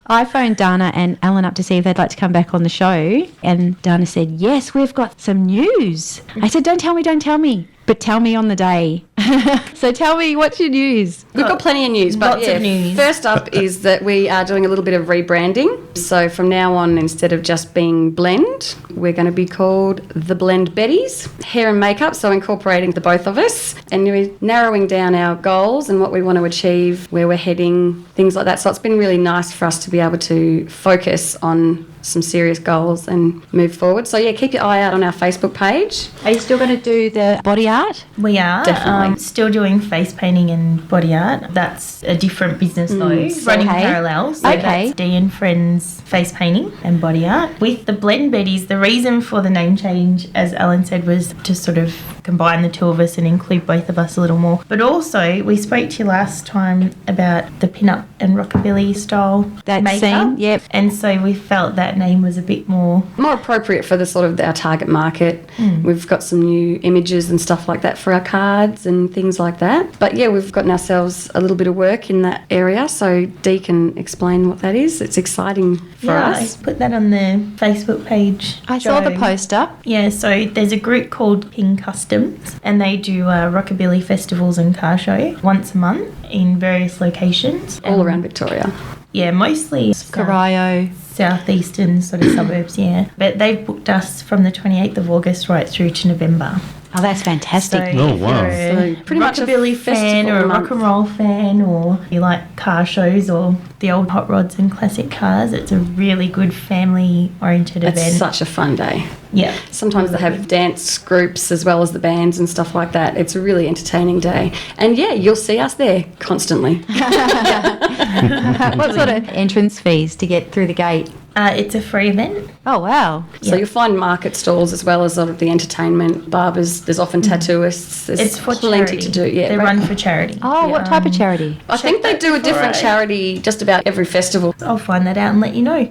I phoned Dana and Alan up to see if they'd like to come back on the show. And Dana said, yes, we've got some news. I said, don't tell me. But tell me on the day. So tell me, what's your news? We've got plenty of news, but Lots of news. First up is that we are doing a little bit of rebranding. So from now on, instead of just being Blend, we're going to be called the Blend Betties. Hair and makeup, so incorporating the both of us. And we're narrowing down our goals and what we want to achieve, where we're heading, things like that. So it's been really nice for us to be able to focus on some serious goals and move forward. So yeah, keep your eye out on our Facebook page. Are you still going to do the body art? We are. Definitely. Still doing face painting and body art. That's a different business though, so- running Okay. parallel. So Okay. that's Dee and Friends face painting and body art. With the Blend Betties, the reason for the name change, as Alan said, was to sort of combine the two of us and include both of us a little more. But also, we spoke to you last time about the pin-up and rockabilly style That makeup. scene, yep. And so we felt that name was a bit more... More appropriate for the sort of our target market. We've got some new images and stuff like that for our cards and things like that. But yeah, we've gotten ourselves a little bit of work in that area, so Dee can explain what that is. It's exciting for us. I put that on the Facebook page. I saw the Joe. poster. Yeah, so there's a group called King Customs, and they do rockabilly festivals and car show once a month in various locations. All around Victoria. Yeah, mostly Corio. southeastern sort of suburbs, yeah. But they've booked us from the 28th of August right through to November. Oh, that's fantastic. So Oh, if wow. you're a So pretty much a rockabilly fan festival or a month. rock and roll fan, or you like car shows or the old hot rods and classic cars, it's a really good family-oriented It's event. such a fun day. Yeah. Sometimes they have dance groups as well as the bands and stuff like that. It's a really entertaining day. And yeah, you'll see us there constantly. What sort of entrance fees to get through the gate? It's a free event. Oh, wow. So you'll find market stalls as well as sort of the entertainment, barbers. There's often tattooists. There's It's for plenty charity. to do. Yeah, they right. run for charity. Oh, what type of charity? I think they do a different Right. charity just about every festival. I'll find that out and let you know.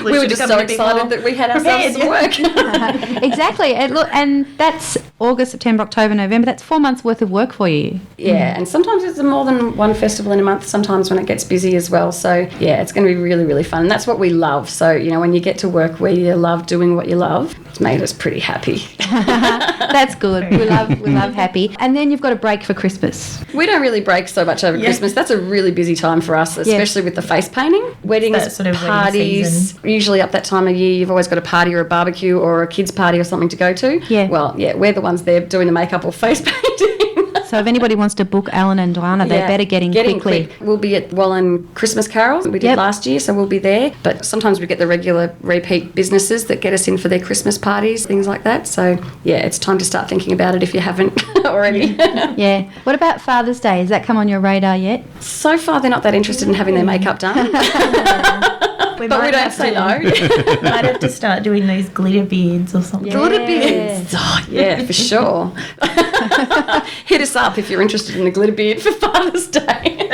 We were just so excited that we had ourselves some work. Exactly. And that's August, September, October, November. That's 4 months worth of work for you. Yeah, and sometimes it's more than one festival in a month, sometimes when it gets busy as well. So, yeah, it's going to be really, really fun. And that's what we love. So, you know, when you get to work where you love doing what you love, it's made us pretty happy. That's good. We love happy. And then you've got a break for Christmas. We don't really break so much over Christmas. That's a really busy time for us, especially with the face painting. Weddings, that sort of wedding parties. season. Usually up that time of year, you've always got a party or a barbecue or a kids' party or something to go to. Yeah. Well, yeah, we're the ones there doing the makeup or face painting. So if anybody wants to book Alan and Duana, they better get in quickly. Quick. We'll be at Wallen Christmas Carols. We did Yep. last year, so we'll be there. But sometimes we get the regular repeat businesses that get us in for their Christmas parties, things like that. So, yeah, it's time to start thinking about it if you haven't already. Yeah. What about Father's Day? Has that come on your radar yet? So far, they're not that interested in having their makeup done. But we might don't have say to- no. Might have to start doing those glitter beads or something. Glitter beads. Oh, yeah, for sure. Hit us up if you're interested in a glitter beard for Father's Day.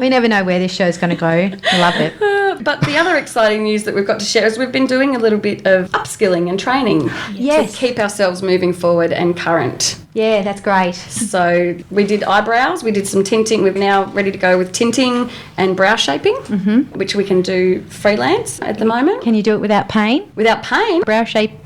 We never know where this show's going to go. I love it. But the other exciting news that we've got to share is we've been doing a little bit of upskilling and training Yes. to keep ourselves moving forward and current. Yeah, that's great. So we did eyebrows, we did some tinting. We're now ready to go with tinting and brow shaping, which we can do freelance at the moment. Can you do it without pain? Without pain.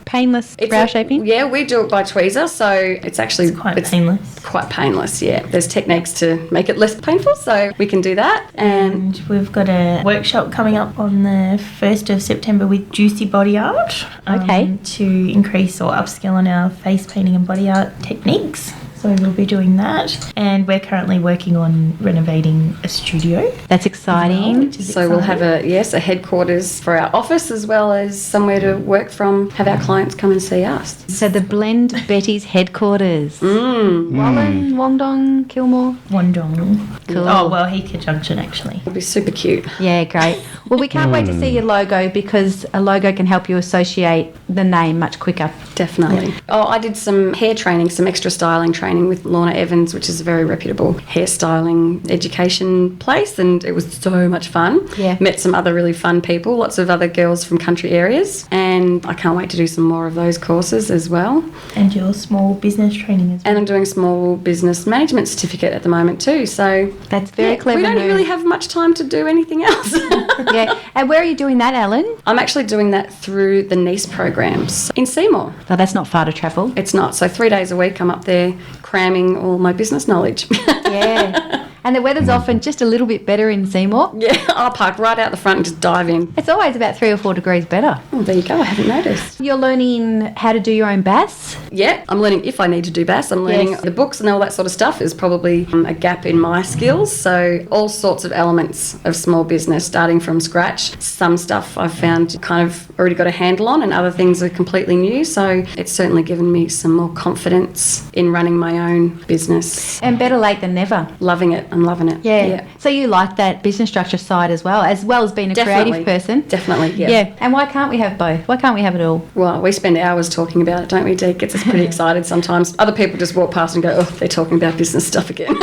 Painless brow shaping? Yeah, we do it by tweezer, so it's actually Quite painless. Quite painless, yeah. There's techniques to make it less painful, so we can do that. And And we've got a workshop coming up on the 1st of September with Juicy Body Art. Okay. To increase or upskill on our face painting and body art techniques. So we'll be doing that. And we're currently working on renovating a studio. That's exciting. which is so we'll have exciting. a headquarters for our office as well as somewhere to work from, have our clients come and see us. So the Blend Betty's headquarters. Wallen, Wongdong, Kilmore. Wandong. Cool. Oh, well, Heathcote Junction, actually. It'll be super cute. Yeah, great. Well, we can't wait to see your logo because a logo can help you associate the name much quicker. Definitely. Oh, I did some hair training, some extra styling training training with Lorna Evans, which is a very reputable hairstyling education place, and it was so much fun. Yeah. Met some other really fun people, lots of other girls from country areas, and I can't wait to do some more of those courses as well. And your small business training as well. And I'm doing a small business management certificate at the moment too, so That's very clever. we don't move. really have much time to do anything else. Yeah. And where are you doing that, Ellen? I'm actually doing that through the NICE programs in Seymour. Oh, that's not far to travel. It's not. So 3 days a week I'm up there cramming all my business knowledge. Yeah. And the weather's often just a little bit better in Seymour. Yeah, I'll park right out the front and just dive in. It's always about 3 or 4 degrees better. Oh, there you go. I haven't noticed. You're learning how to do your own bass. Yeah, I'm learning if I need to do bass. I'm learning Yes. the books and all that sort of stuff is probably a gap in my skills. So all sorts of elements of small business, starting from scratch. Some stuff I've found kind of already got a handle on and other things are completely new. So it's certainly given me some more confidence in running my own business. And better late than never. Loving it. I'm loving it. Yeah. So you like that business structure side as well as being a creative person. Definitely, yeah. Yeah. And why can't we have both? Why can't we have it all? Well, we spend hours talking about it, don't we, Dee? It gets us pretty excited sometimes. Other people just walk past and go, oh, they're talking about business stuff again.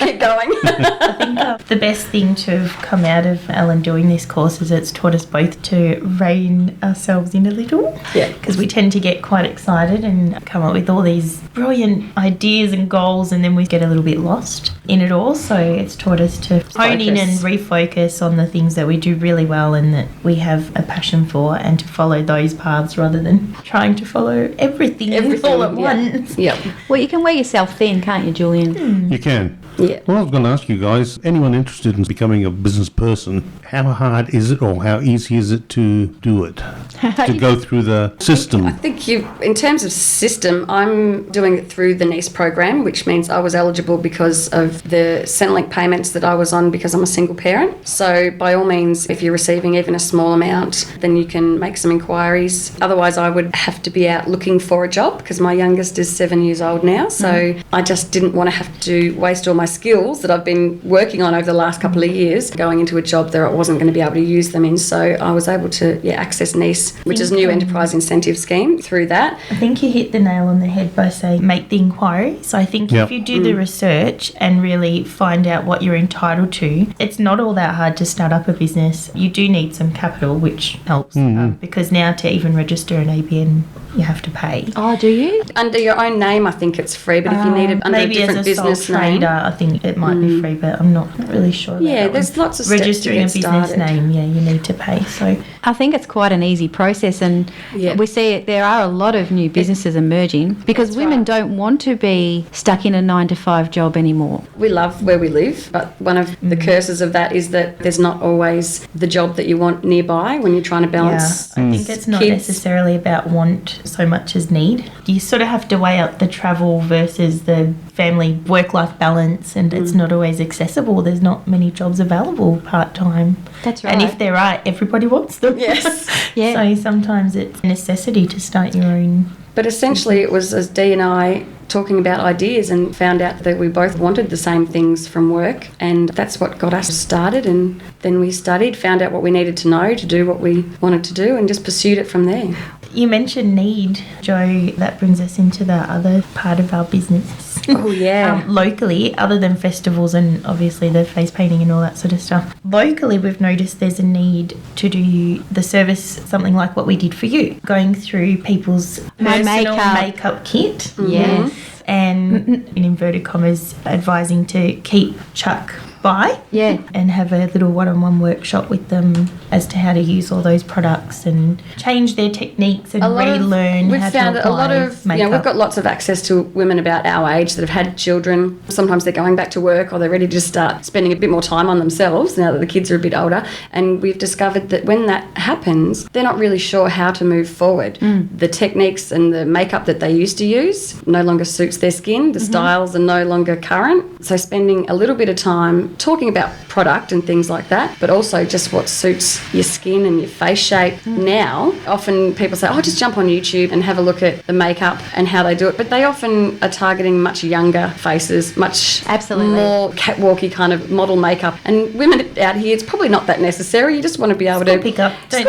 Keep going. I think the best thing to have come out of Ellen doing this course is it's taught us both to rein ourselves in a little. Yeah. Because we tend to get quite excited and come up with all these brilliant ideas and goals, and then we get a little bit lost in it all. So it's taught us to hone in and refocus on the things that we do really well and that we have a passion for, and to follow those paths rather than trying to follow everything all at once. Yep. Well, you can wear yourself thin, can't you, Julian? You can. Yeah. Well, I was going to ask you guys, anyone interested in becoming a business person, how hard is it or how easy is it to do it? To go through the system? I think in terms of system, I'm doing it through the NICE program, which means I was eligible because of the Centrelink payments that I was on because I'm a single parent. So by all means, if you're receiving even a small amount, then you can make some inquiries. Otherwise, I would have to be out looking for a job because my youngest is 7 years old now. So I just didn't want to have to waste all my skills that I've been working on over the last couple of years going into a job that I wasn't going to be able to use them in. So I was able to access NICE, which is New Enterprise Incentive Scheme, through that. I think you hit the nail on the head by saying make the inquiry. So I think if you do the research and really find out what you're entitled to, it's not all that hard to start up a business. You do need some capital, which helps because now to even register an ABN, you have to pay. Oh, do you? Under your own name, I think it's free, but if you need it under a maybe different as a sole business trader, name. I think it might be free, but I'm not really sure. About Yeah, that there's one. lots of steps registering to a get business started. name. Yeah, you need to pay. So I think it's quite an easy process, and we see there are a lot of new businesses emerging because That's women right. don't want to be stuck in a 9-to-5 job anymore. We love where we live, but one of the curses of that is that there's not always the job that you want nearby when you're trying to balance. I think it's not kids. necessarily about want so much as need. You sort of have to weigh up the travel versus the family work-life balance, and it's not always accessible. There's not many jobs available part-time. That's right. And if there are, everybody wants them. Yes. Yeah. So sometimes it's a necessity to start your own. But essentially it was as Dee and I talking about ideas and found out that we both wanted the same things from work, and that's what got us started. And then we studied, found out what we needed to know to do what we wanted to do, and just pursued it from there. You mentioned need, Joe. That brings us into the other part of our business. Oh, yeah. Locally, other than festivals and obviously the face painting and all that sort of stuff, locally we've noticed there's a need to do the service, something like what we did for you, going through people's My personal makeup. makeup kit. Yes. And in inverted commas, advising to keep, chuck, buy. Yeah. And have a little one-on-one workshop with them as to how to use all those products and change their techniques and relearn we've how found to that a lot apply of makeup. we've got lots of access to women about our age that have had children. Sometimes they're going back to work or they're ready to just start spending a bit more time on themselves now that the kids are a bit older, and we've discovered that when that happens they're not really sure how to move forward. The techniques and the makeup that they used to use no longer suits their skin, the styles are no longer current, so spending a little bit of time talking about product and things like that, but also just what suits your skin and your face shape. Now, often people say, just jump on YouTube and have a look at the makeup and how they do it. But they often are targeting much younger faces, much Absolutely. more catwalky kind of model makeup. And women out here, it's probably not that necessary. You just want to be able to pick up. You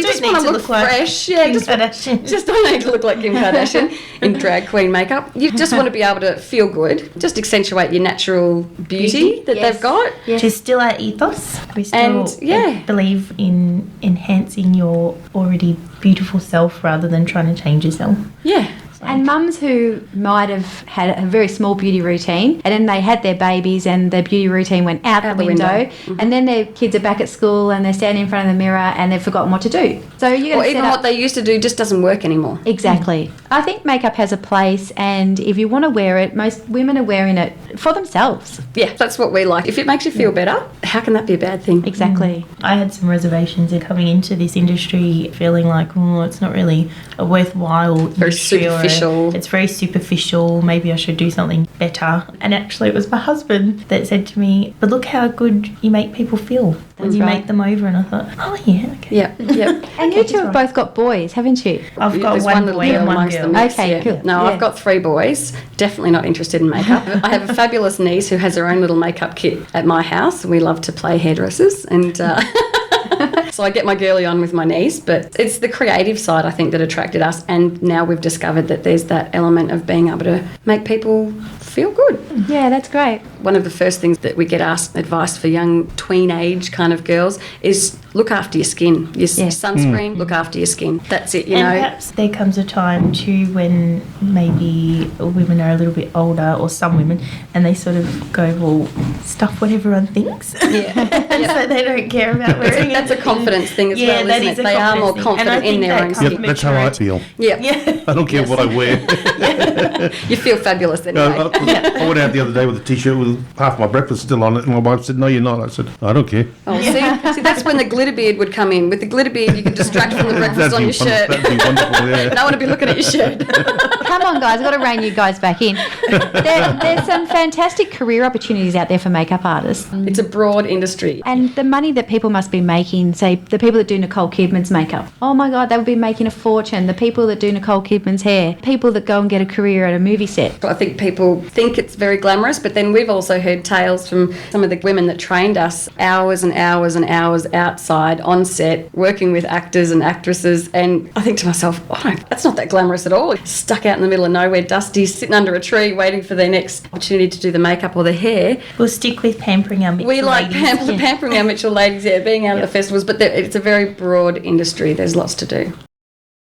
just want to look fresh. Yeah, Kim Kardashian. just don't need to look like Kim Kardashian in drag queen makeup. You just want to be able to feel good, just accentuate your natural beauty that yes. they've got. Yes. Which is still our ethos. We still believe in enhancing your already beautiful self rather than trying to change yourself. Yeah. And mums who might have had a very small beauty routine and then they had their babies and their beauty routine went out the window Mm-hmm. and then their kids are back at school and they're standing in front of the mirror and they've forgotten what to do. So you're Or going to even what they used to do just doesn't work anymore. Exactly. I think makeup has a place, and if you want to wear it, most women are wearing it for themselves. Yeah, that's what we like. If it makes you feel better, how can that be a bad thing? Exactly. I had some reservations in coming into this industry, feeling like, it's not really a worthwhile Very industry, superficial. it's very superficial. Maybe I should do something better. And actually, it was my husband that said to me, "But look how good you make people feel when That's you right. make them over." And I thought, okay. Yeah, yeah. And you two have both got boys, haven't you? I've got There's one little boy girl and one amongst girl. the mix, Okay, yeah. cool. No, Yeah. I've got 3 boys. Definitely not interested in makeup. I have a fabulous niece who has her own little makeup kit at my house. We love to play hairdressers, and so I get my girly on with my niece. But it's the creative side, I think, that attracted us. And now we've discovered that there's that element of being able to make people feel good. Yeah, that's great. One of the first things that we get asked advice for young tween-age kind of girls is look after your skin. Your sunscreen, look after your skin. That's it, you And know. perhaps there comes a time too when maybe women are a little bit older, or some women, and they sort of go, well, stuff what everyone thinks. Yeah. And so they don't care about wearing it. That's a confidence thing as Yeah, well, that isn't is it? a They are more confidence thing. And I confident in think their that own comes skin. That's how I feel. Yeah. Yeah. I don't care what I wear. You feel fabulous anyway. I went out the other day with a t-shirt with half my breakfast still on it, and my wife said, "No, you're not." I said, "I don't care." Oh, see, that's when the glitter beard would come in. With the glitter beard, you can distract from the breakfast on your shirt. That'd be wonderful, yeah. No one would be looking at your shirt. Come on, guys, I've got to rein you guys back in. There's some fantastic career opportunities out there for makeup artists. It's a broad industry. And the money that people must be making, say, the people that do Nicole Kidman's makeup, oh my God, they would be making a fortune. The people that do Nicole Kidman's hair, people that go and get a career at a movie set. I think people think it's very glamorous, but then we've also heard tales from some of the women that trained us, hours and hours and hours outside on set, working with actors and actresses. And I think to myself, that's not that glamorous at all. Stuck out in the middle of nowhere, dusty, sitting under a tree, waiting for their next opportunity to do the makeup or the hair. We'll stick with pampering our Mitchell We like ladies. pampering our Mitchell ladies, being out at the festivals, but it's a very broad industry. There's lots to do.